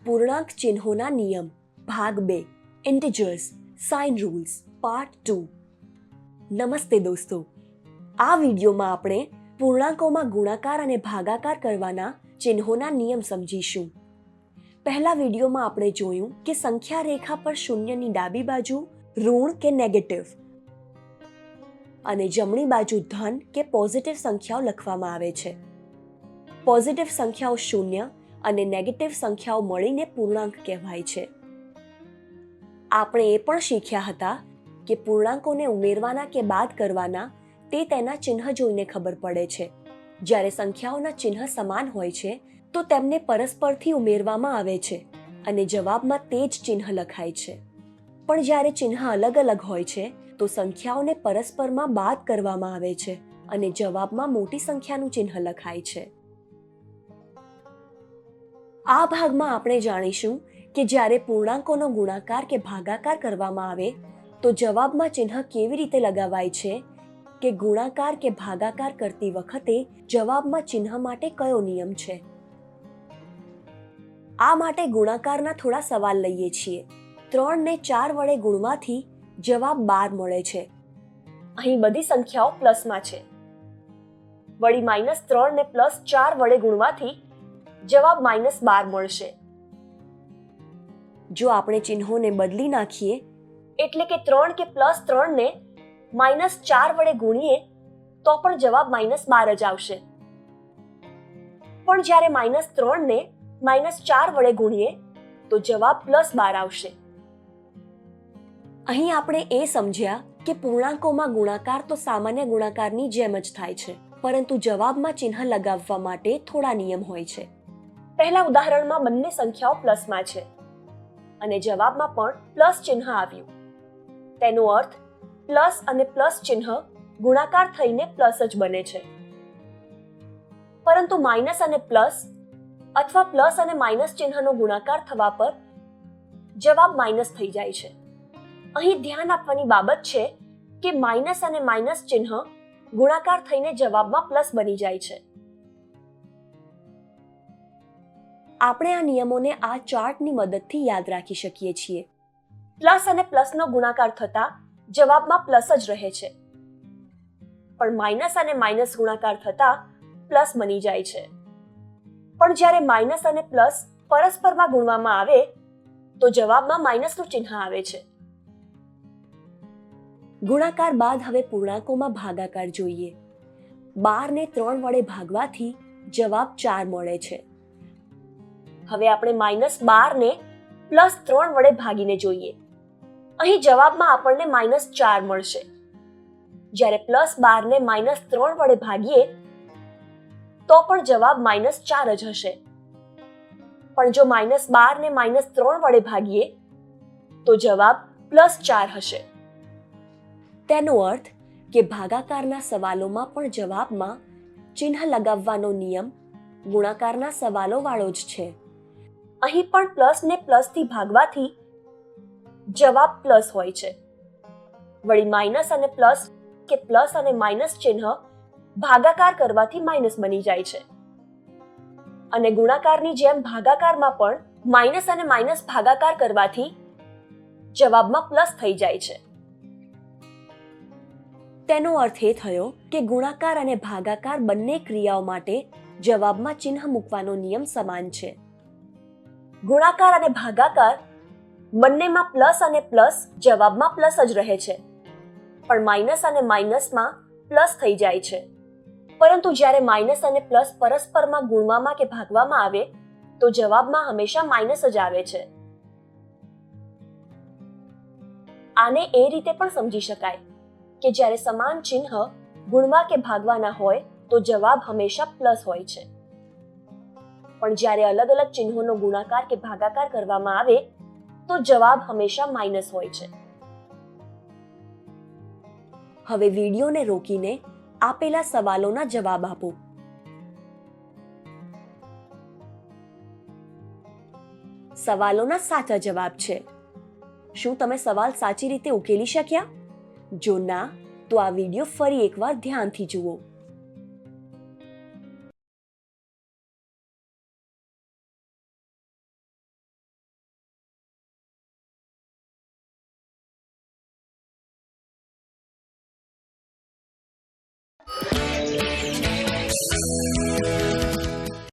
પૂર્ણાંક ચિહ્નોના નિયમ ભાગ 2 ઇન્ટિજર્સ સાઇન રૂલ્સ પાર્ટ 2. નમસ્તે દોસ્તો, આ વિડીયોમાં આપણે પૂર્ણાંકોમાં ગુણાકાર અને ભાગાકાર કરવાના ચિહ્નોના નિયમ સમજીશું. પહેલા વિડીયોમાં આપણે જોયું કે સંખ્યા રેખા પર શૂન્યની ડાબી બાજુ ઋણ કે નેગેટિવ અને જમણી બાજુ ધન કે પોઝિટિવ સંખ્યાઓ લખવામાં આવે છે. પોઝિટિવ સંખ્યાઓ શૂન્ય અને નેગેટિવ સંખ્યાઓ મળીને પૂર્ણાંક કહેવાય છે. આપણે એ પણ શીખ્યા હતા કે પૂર્ણાંકોને ઉમેરવાના કે બાદ કરવાના તે તેના ચિહ્ન જોઈને ખબર પડે છે. જ્યારે સંખ્યાઓના ચિહ્ન સમાન હોય છે તો તેમને પરસ્પરથી ઉમેરવામાં આવે છે અને જવાબમાં તે જ ચિહ્ન લખાય છે. પણ જ્યારે ચિહ્ન અલગ અલગ હોય છે તો સંખ્યાઓને પરસ્પરમાં બાદ કરવામાં આવે છે અને જવાબમાં મોટી સંખ્યાનું ચિહ્ન લખાય છે. આ ભાગમાં આપણે જાણીશું કે જ્યારે પૂર્ણાંકોનો ગુણાકાર કે ભાગાકાર કરવામાં આવે તો જવાબમાં ચિહ્ન કેવી રીતે લગાવાય છે કે ગુણાકાર કે ભાગાકાર કરતી વખતે જવાબમાં ચિહ્ન માટે કયો નિયમ છે. આ માટે ગુણાકારના થોડા સવાલ લઈએ છીએ. 3 ને 4 વડે ગુણવાથી જવાબ 12 મળે છે. અહીં બધી સંખ્યાઓ પ્લસમાં છે. વળી -3 ને +4 વડે ગુણવાથી જવાબ -12 મળશે. જો આપણે ચિહ્નોને બદલી નાખીએ એટલે કે 3 કે +3 ને -4 વડે ગુણીએ તો પણ જવાબ -12 જ આવશે. પણ જ્યારે -3 ને -4 વડે ગુણીએ તો જવાબ +12 આવશે. અહીં આપણે એ સમજ્યા કે પૂર્ણાંકોમાં ગુણાકાર તો સામાન્ય ગુણાકારની જેમ જ થાય છે, પરંતુ જવાબમાં ચિહ્ન લગાવવા માટે થોડા નિયમ હોય છે. પહેલા ઉદાહરણમાં બંને સંખ્યાઓ પ્લસમાં છે અને જવાબમાં પણ પ્લસ ચિહ્ન આવ્યું. તેનો અર્થ પ્લસ અને પ્લસ ચિહ્ન ગુણાકાર થઈને પ્લસ જ બને છે. પરંતુ માઇનસ અને પ્લસ અથવા પ્લસ અને માઇનસ ચિહ્નનો ગુણાકાર થવા પર જવાબ માઇનસ થઈ જાય છે. અહીં ધ્યાન આપવાની બાબત છે કે માઇનસ અને માઇનસ ચિહ્ન ગુણાકાર થઈને જવાબમાં પ્લસ બની જાય છે. આપણે આ નિયમોને આ ચાર્ટની મદદથી યાદ રાખી શકીએ છીએ. પ્લસ અને પ્લસનો ગુણાકાર થતા જવાબમાં પ્લસ જ રહે છે, પણ માઇનસ અને માઇનસ ગુણાકાર થતા પ્લસ બની જાય છે. પણ જ્યારે માઇનસ અને પ્લસ પરસ્પરમાં ગુણવામાં આવે તો જવાબમાં માઇનસનું ચિહ્ન આવે છે. ગુણાકાર બાદ હવે પૂર્ણાંકોમાં ભાગાકાર જોઈએ. 12 ને 3 વડે ભાગવાથી જવાબ 4 મળે છે. હવે આપણે -12 ને +3 વડે ભાગીને જોઈએ. અહીં જવાબમાં આપણને -4 મળશે. જ્યારે +12 ને -3 વડે ભાગીએ તો પણ જવાબ -4 જ હશે. પણ જો -12 ને -3 વડે ભાગીએ તો જવાબ +4 હશે. તેનો અર્થ કે ભાગાકારના સવાલોમાં પણ જવાબમાં ચિહ્ન લગાવવાનો નિયમ ગુણાકારના સવાલો વાળો જ છે. અહીં પણ પ્લસ ને પ્લસથી ભાગવાથી જવાબ પ્લસ હોય છે. વળી માઇનસ અને પ્લસ કે પ્લસ અને માઇનસ ચિહ્ન ભાગાકાર કરવાથી માઇનસ બની જાય છે. અને ગુણાકારની જેમ ભાગાકારમાં પણ માઇનસ અને માઇનસ ભાગાકાર કરવાથી જવાબમાં પ્લસ થઈ જાય છે. તેનો અર્થ એ થયો કે ગુણાકાર અને ભાગાકાર બંને ક્રિયાઓ માટે જવાબમાં ચિહ્ન મૂકવાનો નિયમ સમાન છે. ગુણાકાર અને ભાગાકાર બંનેમાં પ્લસ અને પ્લસ જવાબમાં પ્લસ જ રહે છે, પણ માઇનસ અને માઇનસમાં પ્લસ થઈ જાય છે. પરંતુ જ્યારે માઇનસ અને પ્લસ પરસ્પરમાં ગુણવામાં કે ભાગવામાં આવે તો જવાબમાં હંમેશા માઇનસ જ આવે છે. આને એ રીતે પણ સમજી શકાય કે જ્યારે સમાન ચિહ્ન ગુણવા કે ભાગવાના હોય તો જવાબ હંમેશા પ્લસ હોય છે, પણ જ્યારે અલગ અલગ ચિહ્નોનો ગુણાકાર કે ભાગાકાર કરવામાં આવે તો જવાબ હંમેશા માઇનસ હોય છે. હવે વિડીયોને રોકીને આપેલા સવાલોના જવાબ આપો. સવાલોના સાચા જવાબ છે. શું તમે સવાલ સાચી રીતે ઉકેલી શક્યા? જો ના, તો આ વિડીયો ફરી એકવાર ધ્યાનથી જુઓ.